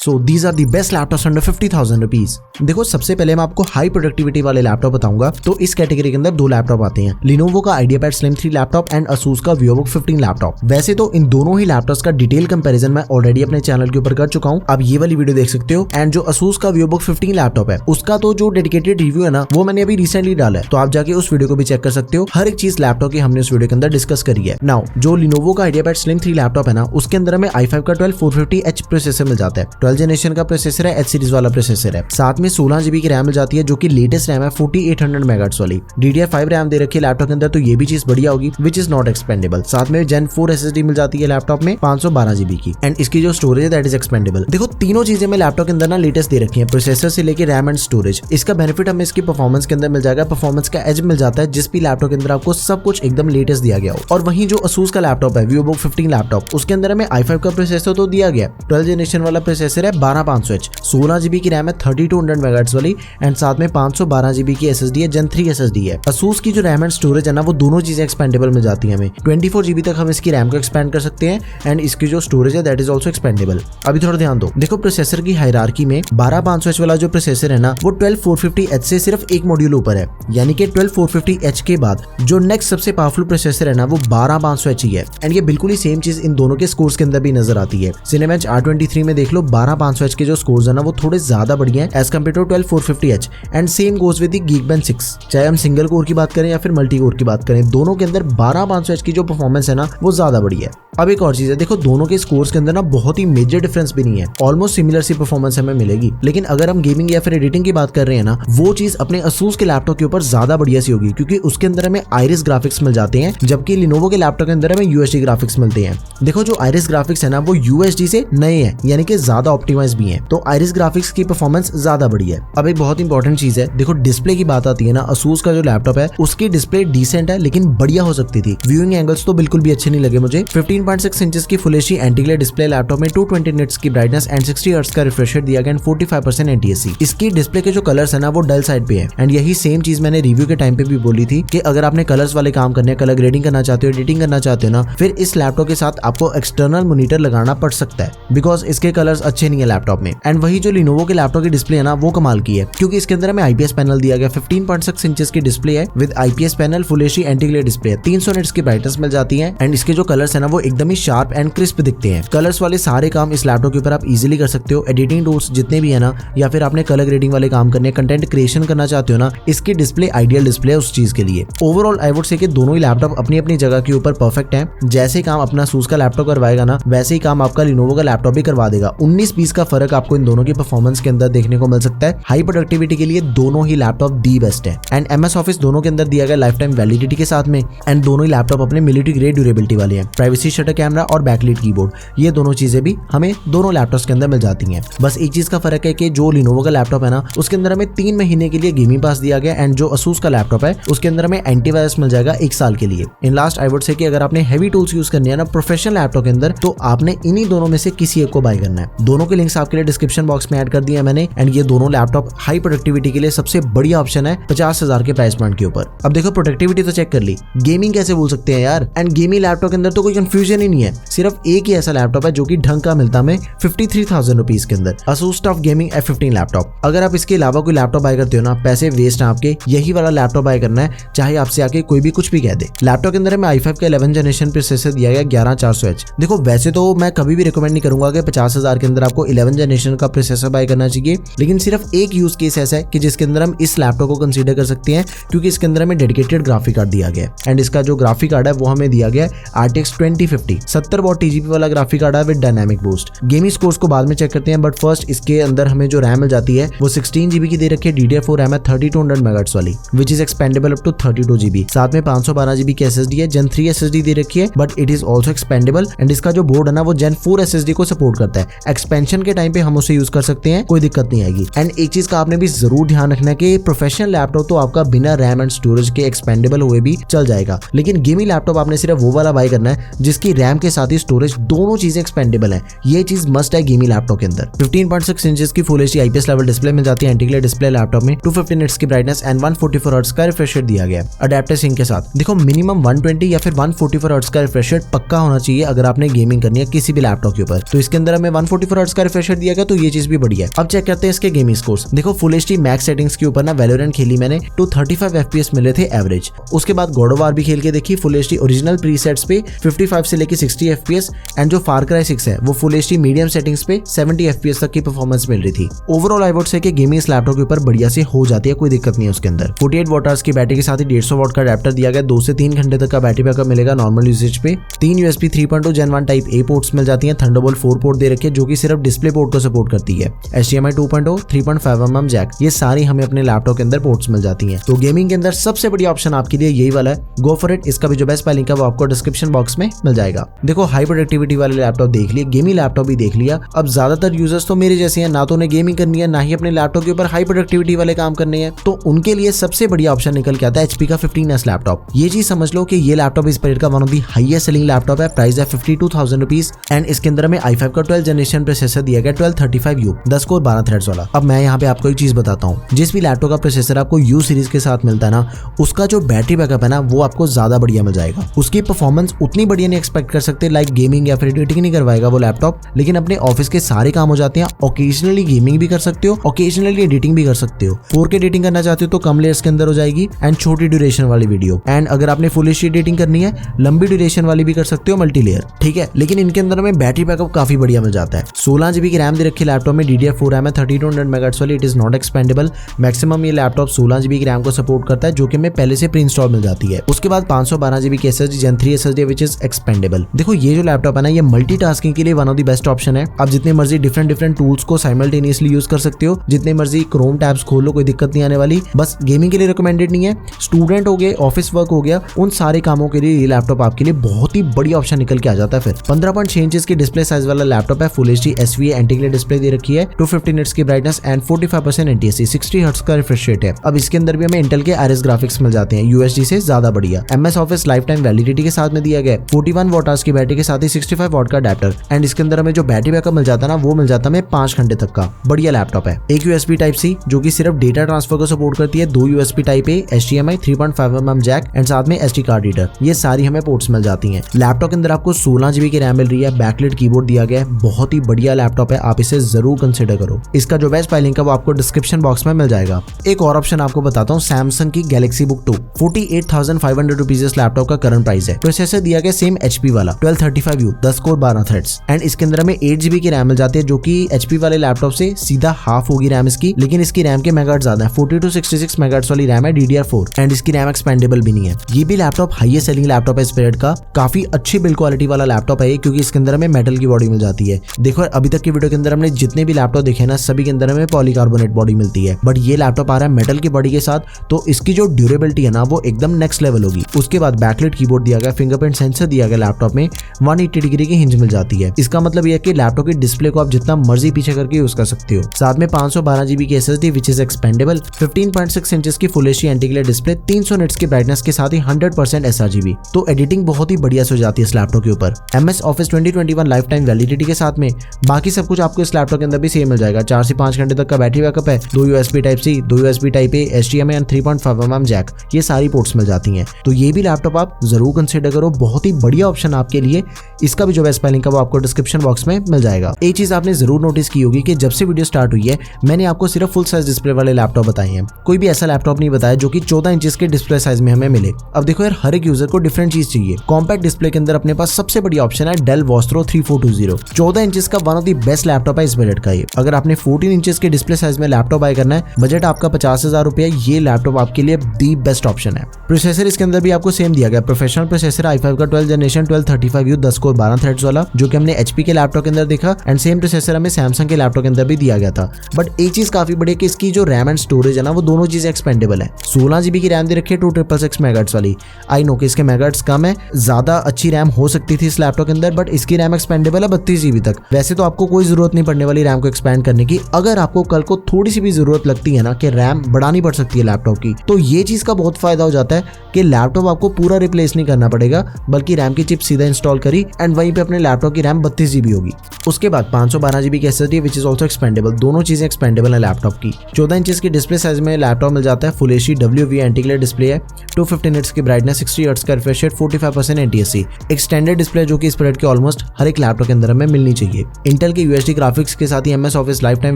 So these are the best laptops under 50,000 rupees. देखो सबसे पहले मैं आपको हाई प्रोडक्टिविटी वाले लैपटॉप बताऊंगा। तो इस कैटेगरी के अंदर दो लैपटॉप आते हैं, Lenovo का IdeaPad Slim 3 laptop and Asus का VivoBook 15 लैपटॉप। वैसे तो इन दोनों ही लैपटॉप्स का डिटेल कंपैरिजन मैं ऑलरेडी अपने चैनल के ऊपर कर चुका हूं, आप ये वाली वीडियो देख सकते हो। एंड जो Asus का VivoBook 15 लैपटॉप है उसका तो जो डेडिकेटेड रिव्यू है ना वो मैंने अभी रिसेंटली डाला है, तो आप जाके उस वीडियो को भी चेक कर सकते हो। हर एक चीज लैपटॉप की हमने उस वीडियो के अंदर डिस्कस करी है। नाउ जो Lenovo का IdeaPad Slim 3 लैपटॉप है ना उसके अंदर हमें i5 का 12450H प्रोसेसर मिल जाता है। 12 जनरेशन का प्रोसेसर है, H सीरीज वाला प्रोसेसर है। साथ में 16 GB की रैम मिल जाती है जो कि लेटेस्ट रैम है 4800 MHz वाली। DDR5 रैम दे रखी है लैपटॉप के अंदर, तो ये भी चीज बढ़िया होगी विच इज नॉट एक्सपेंडेबल। साथ में Gen 4 SSD मिल जाती है लैपटॉप में 512 GB की, एंड इसकी जो स्टोरेज है दैट इज एक्सपेंडेबल। देखो तीनों चीजें मैं लैपटॉप के अंदर ना लेटेस्ट दे रखी है, प्रोसेसर से लेके रैम एंड स्टोरेज। इसका बेनिफिट हमें इसकी परफॉर्मेंस के अंदर मिल जाएगा, परफॉर्मेंस का एज मिल जाता है जिस भी लैपटॉप के अंदर आपको सब कुछ एकदम लेटेस्ट दिया गया हो। और वहीं जो Asus का लैपटॉप है VivoBook 15 लैपटॉप उसके अंदर हमें i5 का प्रोसेसर तो दिया गया, 12 जनरेशन वाला प्रोसेसर है 12500H, 16 GB की रैम है 3200 MHz वाली, एंड साथ में 512 GB की SSD है, Gen 3 SSD है। Asus की जो रैम एंड स्टोरेज है ना वो दोनों चीजें एक्सपेंडेबल मिल जाती है हमें। 24 GB तक हम इसकी रैम को एक्सपेंड कर सकते हैं, एंड इसकी जो स्टोरेज है दैट इज ऑल्सो एक्सपेंडेबल। अभी थोड़ा ध्यान दो, देखो प्रोसेसर की हायरार्की में 12500H वाला जो प्रोसेसर है ना वो 12450H से सिर्फ एक मॉड्यूल ऊपर है, यानी कि 12450H के बाद जो नेक्स्ट सबसे पावरफुल प्रोसेसर है ना वो 12500H ही है। एंड ये बिल्कुल ही सेम चीज इन दोनों के स्कोर्स के अंदर भी नजर आती है। Cinebench R23 में देख लो 12500H के जो स्कोर्स है ना वो थोड़े ज्यादा बढ़िया है as compare to 12450H, and same goes with the Geekbench 6। चाहे हम सिंगल कोर की बात करें या फिर मल्टी कोर की बात करें, दोनों के अंदर 12500H की जो परफॉर्मेंस है ना वो ज्यादा बढ़िया है। अब एक और चीज है, देखो दोनों के स्कोर्स के अंदर ना बहुत ही मेजर डिफरेंस भी नहीं है, ऑलमोस्ट सिमिलर सी परफॉर्मेंस हमें मिलेगी। लेकिन अगर हम गेमिंग या फिर एडिटिंग की बात कर रहे हैं ना वो चीज अपने Asus के लैपटॉप के ऊपर ज्यादा बढ़िया सी होगी, क्योंकि उसके अंदर हमें आइरिस ग्राफिक्स मिल जाते हैं, जबकि Lenovo के लैपटॉप के अंदर हमें UHD ग्राफिक्स मिलते हैं। देखो जो आइरिस ग्राफिक्स है ना वो UHD से नए हैं, यानी कि ज्यादा ऑप्टिमाइज भी हैं, तो आइरिस ग्राफिक्स की परफॉर्मेंस ज्यादा बढ़िया है। अब एक बहुत इंपॉर्टेंट चीज है, देखो डिस्प्ले की बात आती है ना, Asus का जो लैपटॉप है उसकी डिस्प्ले डिसेंट है लेकिन बढ़िया हो सकती थी। व्यूइंग एंगल्स तो बिल्कुल भी अच्छे नहीं लगे मुझे। 15.6 इंचेस की full HD anti glare display laptop में 220 निट्स की ब्राइटनेस एंड 60 हर्ट्ज का रिफ्रेश रेट दिया गया एंड 45% NTSC। इसकी डिस्प्ले के जो कलर्स है ना वो डल साइड पे है, एंड यही सेम चीज मैंने रिव्यू के टाइम पे भी बोली थी कि अगर आपने कलर्स वाले काम करने, कलर ग्रेडिंग करना चाहते हो, एडिटिंग करना चाहते हो ना, फिर इस लैपटॉप के साथ आपको एक्सटर्नल मॉनिटर लगाना पड़ सकता है, बिकॉज इसके कलर्स अच्छे नहीं है लैपटॉप में। एंड वही जो Lenovo के लैपटॉप की डिस्प्ले है ना वो कमाल की है, क्योंकि इसके अंदर हमें IPS पैनल दिया गया, 15.6 इंचेस की डिस्प्ले है with IPS panel, full HD anti glare display है, 300 निट्स की ब्राइटनेस मिल जाती है, एंड इसके जो कलर्स है ना वो एकदम ही शार्प एंड क्रिस्प दिखते हैं। कलर्स वाले सारे काम इस लैपटॉप के ऊपर आप इजीली कर सकते हो। एडिटिंग टूल्स जितने भी है ना, या फिर आपने कलर ग्रेडिंग वाले काम करने, कंटेंट क्रिएशन करना चाहते हो ना, इसकी डिस्प्ले आइडियल डिस्प्ले है उस चीज के लिए। ओवरऑल आई वुड से कि दोनों ही लैपटॉप अपनी अपनी जगह के ऊपर परफेक्ट हैं। जैसे काम अपना Asus का लैपटॉप करवाएगा ना वैसे ही काम आपका Lenovo का लैपटॉप भी करवा देगा। 19-20 का फर्क आपको इन दोनों की परफॉर्मेंस के अंदर देखने को मिल सकता है। हाई प्रोडक्टिविटी के लिए दोनों ही लैपटॉप दी बेस्ट है, एंड MS Office दोनों के अंदर दिया गया लाइफ टाइम वैलिडिटी के साथ में, एंड दोनों ही लैपटॉप अपने मिलिट्री ग्रेड ड्यूरेबिलिटी वाले हैं। प्राइवेसी शटर कैमरा और बैकलाइट कीबोर्ड, ये दोनों चीजें भी हमें दोनों लैपटॉप्स के अंदर मिल जाती हैं। बस एक चीज का फर्क है कि जो Lenovo का लैपटॉप है ना उसके अंदर हमें 3 महीने के लिए गेमिंग पास दिया गया, एंड जो Asus का लैपटॉप है उसके अंदर हमें एंटीवायरस मिल जाएगा 1 साल के लिए। In last I would say कि अगर आपने हैवी टूल्स यूज करनी है ना प्रोफेशनल लैपटॉप के अंदर, तो आपने इन्हीं दोनों में से किसी एक को बाय करना है। दोनों के लिंक्स आपके लिए डिस्क्रिप्शन बॉक्स में ऐड कर दिया मैंने, एंड ये दोनों लैपटॉप हाई प्रोडक्टिविटी के लिए सबसे बढ़िया ऑप्शन है 50,000 के प्राइस पॉइंट के ऊपर। अब देखो प्रोडक्टिविटी तो चेक कर ली, गेमिंग कैसे बोल सकते हैं यार। एंड गेमिंग लैपटॉप के अंदर तो कोई कंफ्यूजन ही नहीं है, सिर्फ एक ही ऐसा लैपटॉप है जो कि ढंग का मिलता है 53,000 रुपीज के अंदर, Asus TUF Gaming F15 laptop. अगर आप इसके अलावा कोई लैपटॉप बाय करते हो ना, पैसे वेस्ट हैं आपके, यही वाला लैपटॉप बाय करना है, चाहे आपसे आके कोई भी कुछ भी कह दे। लैपटॉप के अंदर हमें i5 का 11 जनरेशन प्रोसेसर दिया गया 11400H। देखो वैसे तो मैं कभी भी रिकमेंड नहीं करूंगा कि 50,000 के अंदर आपको 11 जनरेशन का प्रोसेसर बाय करना चाहिए, लेकिन सिर्फ एक यूज केस ऐसा है कि जिसके अंदर हम इस लैपटॉप को कंसीडर कर सकते हैं, क्योंकि इसके अंदर हमें डेडिकेटेड ग्राफिक कार्ड दिया गया है, एंड इसका जो ग्राफिक कार्ड है वो हमें दिया गया है RTX 2050 70 वॉट TGP वाला ग्राफिक कार्ड है with dynamic boost. Gaming scores को बाद में चेक करते हैं, बट फर्स्ट इसके अंदर हमें जो रैम मिल जाती है वो 16 GB की दे रखी है, DDR4 रैम है 3200 MHz वाली which is expandable up to 32 GB। साथ में 512 GB की SSD है, Gen 3 SSD दे रखी है, but it is also expendable, and इसका जो बोर्ड है ना वो Gen 4 SSD को सपोर्ट करता है। एक्सपेंशन के टाइम पे हम उसे यूज कर सकते हैं, कोई दिक्कत नहीं आएगी। एंड एक चीज का आपने भी जरूर ध्यान रखना है कि प्रोफेशनल लैपटॉप तो आपका बिना रैम एंड स्टोरेज के एक्सपेंडेबल हुए भी चल जाएगा, लेकिन गेमिंग लैपटॉप आपने सिर्फ वो वाला बाय करना है जिसकी रैम के साथ ही स्टोरेज दोनों चीजें एक्सपेंडेबल है। ये चीज मस्ट है गेमिंग लैपटॉप के अंदर। 15.6 इंचेस की full HD IPS level display मिल जाती है, एंटी ग्लेयर डिस्प्ले लैपटॉप में 250 निट्स की ब्राइटनेस एंड 144 हर्ट्ज का रिफ्रेश रेट दिया गया है अडेप्टर सिंक के साथ। देखो मिनिमम 120 या फिर 144 हर्ट्ज का रिफ्रेश रेट पक्का होना चाहिए अगर आपने गेमिंग करनी है किसी भी लैपटॉप के ऊपर। तो इसके अंदर हमें 144 हर्ट्ज का रिफ्रेश रेट दिया गया, तो ये चीज भी बढ़िया है। अब चेक करते हैं इसके गेमिंग स्कोर्स। देखो फुल एचडी मैक्स सेटिंग्स के ऊपर ना वैलोरेंट खेली मैंने तो 35 FPS मिले थे एवरेज। उसके बाद गॉड ऑफ वार भी खेल के देखी फुल एचडी ओरिजिनल प्रीसेट्स पे 55 से लेके 60 FPS, एंड जो फार क्राई 6 है वो फुल एचडी मीडियम सेटिंग्स पे 70 FPS तक की परफॉर्मेंस मिल रही थी। ओवरऑल आई वुड से कि गेमिंग इस लैपटॉप के ऊपर बढ़िया से हो जाती है, कोई दिक्कत नहीं है उसके अंदर। 48 वॉट आवर्स की बैटरी के साथ ही 150 वॉट का अडेप्टर दिया गया, 2 से 3 घंटे तक का बैटरी बैकअप मिलेगा नॉर्मल यूसेज पे। 3 USB 3.2 Gen 1 type A ports मिल जाती हैं, थंडरबोल्ट 4 पोर्ट दे रखी है जो कि सिर्फ डिस्प्ले पोर्ट को सपोर्ट करती है। HDMI 2.0, 3.5mm जैक, ये सारी हमें अपने लैपटॉप के अंदर पोर्ट्स मिल जाती हैं। तो गेमिंग के अंदर सबसे बढ़िया ऑप्शन आपके लिए यही वाला है, गो फॉर इट। इसका भी जो बेस्ट लिंक है वो आपको डिस्क्रिप्शन बॉक्स में मिल जाएगा। देखो हाई प्रोडक्टिविटी वाले लैपटॉप देख लिए, गेमिंग लैपटॉप भी देख लिया। अब ज्यादातर यूजर्स तो मेरे जैसे हैं, ना तो उन्हें गेमिंग करनी है ना ही अपने लैपटॉप के ऊपर हाई प्रोडक्टिविटी वाले काम करने हैं, तो उनके लिए सबसे बढ़िया ऑप्शन निकल के आता है HP का 15S लैपटॉप। ये चीज समझ लो कि ये लैपटॉप इस पीरियड का one of the highest selling laptop है। प्राइस है 52,000 रुपीज, एंड इसके अंदर में i5 का 12th जनरेशन प्रोसेसर दिया गया 1235U 10 कोर 12 थ्रेड्स वाला। अब मैं यहाँ पे आपको एक चीज बताता हूँ, जिस भी लैपटॉप का प्रोसेसर आपको U सीरीज के साथ मिलता है ना, उसका जो बैटरी बैकअप है ना वो आपको ज्यादा बढ़िया मिल जाएगा। उसकी परफॉर्मेंस उतनी बढ़िया नहीं एक्सपेक्ट कर सकते, लाइक गेमिंग या फिर एडिटिंग नहीं करवाएगा वो लैपटॉप, लेकिन अपने ऑफिस के सारे काम हो जाते हैं। ओकेजनली गेमिंग भी कर सकते हो, ओकेजनली एडिटिंग भी कर सकते हो। 4K एडिटिंग करना चाहते हो तो कम लेयर्स के अंदर हो जाएगी, एंड छोटी ड्यूरेशन वाली वीडियो। एंड अगर आपने फुल एचडी एडिटिंग करनी है, लंबी ड्यूरेशन वाली भी कर सकते हो, मल्टी लेयर, ठीक है। लेकिन इनके अंदर में बैटरी बैकअप काफी बढ़िया मिल जाता है। 16 GB की रैम दे रखी लैपटॉप में, DDR4 रैम है 3200 MHz वाली, it is not expandable. Maximum ये लैपटॉप 16 GB की रैम को सपोर्ट करता है, जो कि हमें पहले से प्री इंस्टॉल मिल जाती है। उसके बाद 512 GB की SSD Gen 3 SSD which is expandable. देखो ये जो लैपटॉप है ना, ये मल्टीटास्किंग के लिए one of the best option है। आप जितने मर्जी डिफरेंट टूल्स को साइमल्टेनियसली यूज कर सकते हो, जितने मर्जी क्रोम टैब्स खोल लो, कोई दिक्कत नहीं आने वाली। बस गेमिंग के लिए रिकमेंडेड नहीं है, स्टूडेंट हो गए, ऑफिस वर्क हो गया, उन सारे कामों के लिए ये लैपटॉप आपके लिए बहुत ही बढ़िया ऑप्शन निकल के आ जाता है। फिर 15.6 इंच की डिस्प्ले साइज वाला लैपटॉप है, full HD SVA anti glare display दे रखी है, 250 निट्स की ब्राइटनेस एंड 45% NTSC, 60 हर्ट्ज का रिफ्रेश रेट है। अब इसके अंदर भी हमें इंटेल के Iris ग्राफिक्स मिल जाते हैं, UHD से ज्यादा बढ़िया। MS office life time validity के साथ में दिया गया, 41 वॉट आवर्स की बैटरी के साथ ही 65 वॉट का अडेप्टर, एंड इसके अंदर हमें जो बैटरी बैकअप मिल जाता है ना वो मिल जाता है 5 घंटे तक का। बढ़िया लैपटॉप है। एक USB Type-C जो कि सिर्फ डेटा ट्रांसफर को सपोर्ट करती है, 2 USB Type-A, HDMI 3.5mm Jack, and साथ में SD कार्ड रीडर, ये सारी हमें पोर्ट्स मिल जाती हैं। लैपटॉप के अंदर आपको 16 GB की रैम मिल रही है, बैकलिट कीबोर्ड दिया गया है, बहुत ही बढ़िया लैपटॉप है, आप इसे जरूर कंसिडर करो। इसका जो बेस्ट लिंक है वो आपको डिस्क्रिप्शन बॉक्स में मिल जाएगा। एक और ऑप्शन आपको बताता हूँ, सैमसंग की Galaxy Book 2, 48,500 रुपीज इस लैपटॉप का करंट प्राइस है। प्रोसेसर दिया गया सेम HP वाला 1235U 10 कोर 12 थ्रेड्स, एंड इसके अंदर हमें 8 GB की रैम मिल जाती है, जो कि HP वाले लैपटॉप से सीधा हाफ होगी रैम इसकी, लेकिन इसकी रैम के मेगाहर्ट्ज ज्यादा है, 40 to 66 मेगाहर्ट्ज वाली रैम है, DDR4, एंड इसकी रैम एक्सपेंडेबल भी नहीं है। ये भी लैपटॉप हाईएस्ट सेलिंग लैपटॉप है इस पीरियड का, काफी अच्छी बिल्ड क्वालिटी वाला लैपटॉप है, क्योंकि इसके अंदर हमें मेटल की बॉडी मिल जाती है। देखो अभी तक की वीडियो के अंदर हमने जितने भी लैपटॉप देखे ना, सभी के अंदर हमें पॉलीकार्बोनेट बॉडी मिलती है, बट ये लैपटॉप आ रहा है मेटल की बॉडी के साथ, तो इसकी जो ड्यूरेबिलिटी है ना वो एकदम नेक्स्ट लेवल होगी। उसके बाद बैकलाइट कीबोर्ड दिया गया, फिंगरप्रिंट सेंसर दिया गया लैपटॉप में, 180 डिग्री की हिंज मिल जाती है। इसका मतलब यह है कि लैपटॉप की डिस्प्ले को आप जितना मर्जी पीछे करके यूज कर सकते हो। साथ में 512 GB की SSD which is expandable, 15.6 inches की full HD anti glare display, 300 nits की ब्राइटनेस के साथ ही 100% sRGB, तो एडिटिंग बहुत ही बढ़िया से हो जाती है इस लैपटॉप के ऊपर। MS office 2021 life time validity के साथ में बाकी सब कुछ आपको इस लैपटॉप के अंदर भी सेम मिल जाएगा। 4 से 5 घंटे तक का बैटरी बैकअप है, 2 USB Type-C, 2 USB Type-A, HDMI and 3.5mm jack, ये सारी पोर्ट्स मिल जाती हैं। तो ये भी लैपटॉप आप जरूर कंसिडर करो, बहुत ही बढ़िया ऑप्शन आपके लिए। इसका भी जो बेस्ट लिंक है वो आपको डिस्क्रिप्शन बॉक्स में मिल जाएगा। एक चीज आपने जरूर नोटिस की होगी कि जब से वीडियो स्टार्ट हुई है मैंने आपको सिर्फ फुल साइज डिस्प्ले वाले लैपटॉप बताए हैं, कोई भी ऐसा लैपटॉप नहीं बताया जो कि 14 इंचेस के डिस्प्ले साइज में हमें मिले। अब देखो यार, हर एक यूजर को डिफरेंट चीज चाहिए। कॉम्पैक्ट डिस्प्ले के अंदर अपने पास सबसे बढ़िया ऑप्शन है डेल वॉस्ट्रो 3420, 14 इंचेस का one of the best laptop है इस बजट का ये। अगर आपने 14 इंचेस के डिस्प्ले साइज में लैपटॉप बाय करना है, बजट आपका 50,000 रुपया, ये लैपटॉप आपके लिए दी बेस्ट ऑप्शन है। प्रोसेसर इसके अंदर भी आपको सेम दिया गया, प्रोफेशनल प्रोसेसर i5 का 12th generation 1235U 10 core 12 threads वाला, जो कि हमने HP के लैपटॉप के अंदर देखा, एंड सेम प्रोसेसर हमें सैमसंग के लैपटॉप के अंदर भी दिया गया था। बट एक चीज काफी बड़ी है कि इसकी जो रैम एंड स्टोरेज है ना वो दोनों चीजें एक्सपेंडेबल है। 16 GB की रैम दे रखी है 2666 मेगाहर्ट्ज वाली। आई नो कि इसके मेगाहर्ट्ज कम है, ज्यादा अच्छी रैम हो सकती थी इस लैपटॉप के अंदर, बट इसकी रैम एक्सपेंडेबल है 32 GB तक। वैसे तो आपको कोई जरूरत नहीं पड़ने वाली रैम को एक्सपेंड करने की, अगर आपको कल को थोड़ी सी भी जरूरत लगती है ना कि रैम बढ़ानी पड़ सकती है लैपटॉप की, तो ये चीज का बहुत फायदा हो जाता है कि लैपटॉप आपको पूरा रिप्लेस नहीं करना पड़ेगा, बल्कि रैम की चिप सीधा इंस्टॉल करी एंड वहीं पे अपने लैपटॉप की रैम 32 GB होगी। उसके बाद 512 GB की SSD which is also expendable, दोनों चीजें एक्सपेंडेबल है लैपटॉप की। 14 इंचेस की डिस्प्ले साइज में लैपटॉप मिल जाता है, full HD WV anti-glare display है, 250 निट्स की ब्राइटनेस, 60 हर्ट्ज का रिफ्रेश रेट, 45% NTSC, एक स्टैंडर्ड डिस्प्ले जो कि इस प्रोडक्ट के ऑलमोस्ट हर एक लैपटॉप के अंदर हमें मिलनी चाहिए। इंटेल के यूएसडी ग्राफिक्स के साथ ही MS office life time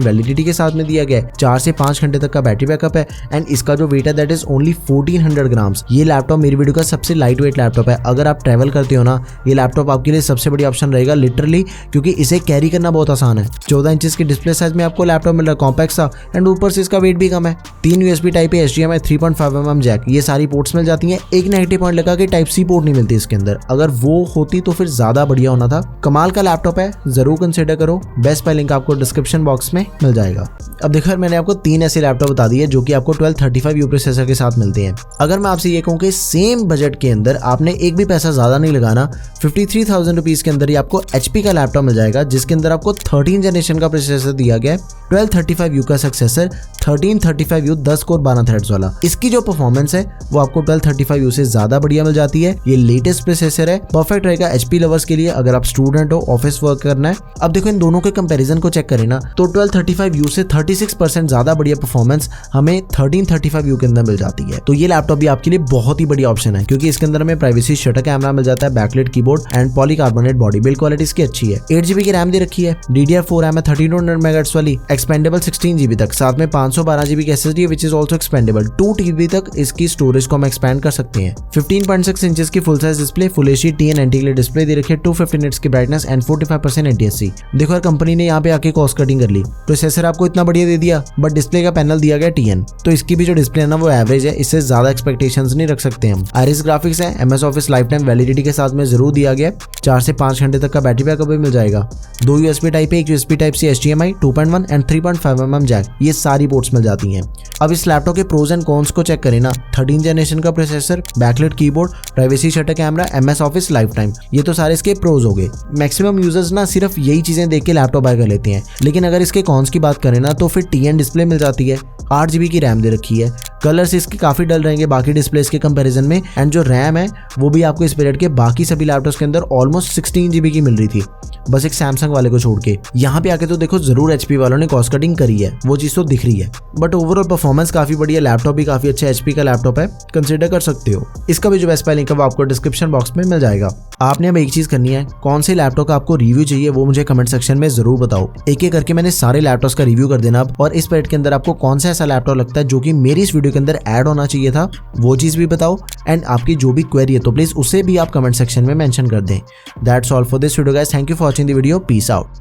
validity के साथ में दिया गया है। 4 से 5 घंटे तक का बैटरी बैकअप है एंड इसका जो वेट है दैट इज ओनली 1400 ग्राम्स। ये लैपटॉप मेरी वीडियो का सबसे लाइट वेट लैपटॉप है। अगर आप ट्रैवल करते हो ना, ये लैपटॉप आपके लिए सबसे बड़ी ऑप्शन रहेगा लिटरली, क्योंकि इसे कैरी करना बहुत आसान है। 14 इंचेस की डिस्प्ले साइज में आपको लैपटॉप मिल रहा है, कॉम्पैक्ट सा, एंड ऊपर से इसका वेट भी कम है। 3 USB type A, HDMI 3.5mm jack, ये सारी पोर्ट्स मिल जाती हैं। एक नेगेटिव पॉइंट लगा कि टाइप सी पोर्ट नहीं मिलती इसके अंदर, अगर वो होती तो फिर ज्यादा बढ़िया होना था। कमाल का लैपटॉप है, जरूर कंसिडर करो। बेस्ट बाय लिंक आपको डिस्क्रिप्शन बॉक्स में मिल जाएगा। अब देखो मैंने आपको 3 ऐसे लैपटॉप बता दिए जो कि आपको 1235U प्रोसेसर के साथ मिलते हैं। अगर मैं आपसे ये कहूँ कि सेम बजट के अंदर आपने एक भी पैसा ज्यादा नहीं लगाना, 53,000 रुपीज के अंदर ही आपको HP का लैपटॉप मिल जाएगा जिसके अंदर आपको 13 जनरेशन का प्रोसेसर दिया गया है, 1235U का सक्सेसर, 1335U 10 कोर 12 थ्रेड्स वाला। इसकी जो परफॉर्मेंस है वो आपको 1235U से ज्यादा बढ़िया मिल जाती है। ये लेटेस्ट प्रोसेसर है, परफेक्ट रहेगा HP लवर्स के लिए अगर आप स्टूडेंट हो, ऑफिस वर्क करना है। अब देखो इन दोनों के कंपैरिजन को चेक करें ना, तो 1235U से 36% ज्यादा बढ़िया परफॉर्मेंस हमें 1335U के अंदर मिल जाती है। तो ये लैपटॉप भी आपके लिए बहुत ही बढ़िया ऑप्शन है, क्योंकि इसके अंदर हमें प्राइवेसी शटर कैमरा मिल जाता है, backlight keyboard and polycarbonate body. Build quality इसकी अच्छी है। 8GB की रैम दे रखी है, DDR4 रैम है 3200 MHz वाली, एक्सपेंडेबल 16GB तक, साथ में 512GB की SSD which is also expendable. 2TB तक इसकी स्टोरेज को हम एक्सपेंड कर सकते हैं। 15.6 इंचेस की full size display, full HD TN anti display दे रखी है, 250 निट्स की ब्राइटनेस एंड 45% NTSC। देखो यार कंपनी ने यहाँ पे आके कॉस्ट कटिंग कर ली। प्रोसेसर आपको इतना बढ़िया दे दिया बट डिस्प्ले का पैनल दिया गया TN, तो इसकी भी जो डिस्प्ले है ना वो एवरेज है, इससे ज्यादा एक्सपेक्टेशंस नहीं रख सकते हम। आइरिस ग्राफिक्स है, MS office life time validity के साथ में जरूर दिया गया। 4 से 5 घंटे तक का बैटरी बैकअप भी मिल जाएगा। 2 USB type A, 1 USB type C, HDMI 2.1 and 3.5mm jack, ये सारी पोर्ट्स मिल जाती हैं। अब इस लैपटॉप के प्रोज एंड कॉन्स को चेक करें ना, 13 जनरेशन का processor, backlight keyboard, privacy shutter camera, MS office life time, ये तो सारे इसके प्रोज हो गए। मैक्सिमम यूजर्स ना सिर्फ यही चीजें देख के लैपटॉप बाय कर लेते हैं, लेकिन अगर इसके कॉन्स की बात करें ना तो फिर TN डिस्प्ले मिल जाती है, 8GB की रैम दे रखी है, कलर्स इसके काफी डल रहेंगे बाकी डिस्प्लेस के कंपैरिजन में, एंड जो रैम है वो भी आपको इस पीरियड के बाकी सभी लैपटॉप्स के अंदर ऑलमोस्ट 16GB की मिल रही थी, बस एक सैमसंग वाले को छोड़ के। यहाँ पे आके तो देखो जरूर HP वालों ने कॉस्ट कटिंग करी है, वो चीज तो दिख रही है, बट ओवरऑल परफॉर्मेंस काफी बढ़िया, लैपटॉप भी काफी अच्छा HP का लैपटॉप है, कंसिडर कर सकते हो। इसका भी जो बेस्ट बाय लिंक है वो आपको डिस्क्रिप्शन बॉक्स में मिल जाएगा। आपने अब एक चीज करनी है, कौन से लैपटॉप का आपको रिव्यू चाहिए वो मुझे कमेंट सेक्शन में जरूर बताओ। एक एक करके मैंने सारे लैपटॉप्स का रिव्यू कर देना अब, और इस पीरियड के अंदर आपको कौन सा ऐसा लैपटॉप लगता है जो कि मेरी इस वीडियो के अंदर ऐड होना चाहिए था, वो चीज भी बताओ। एंड आपकी जो भी क्वेरी है तो प्लीज उसे भी आप कमेंट सेक्शन में मेंशन कर दें। That's all for this video guys, thank you for watching the video, peace out.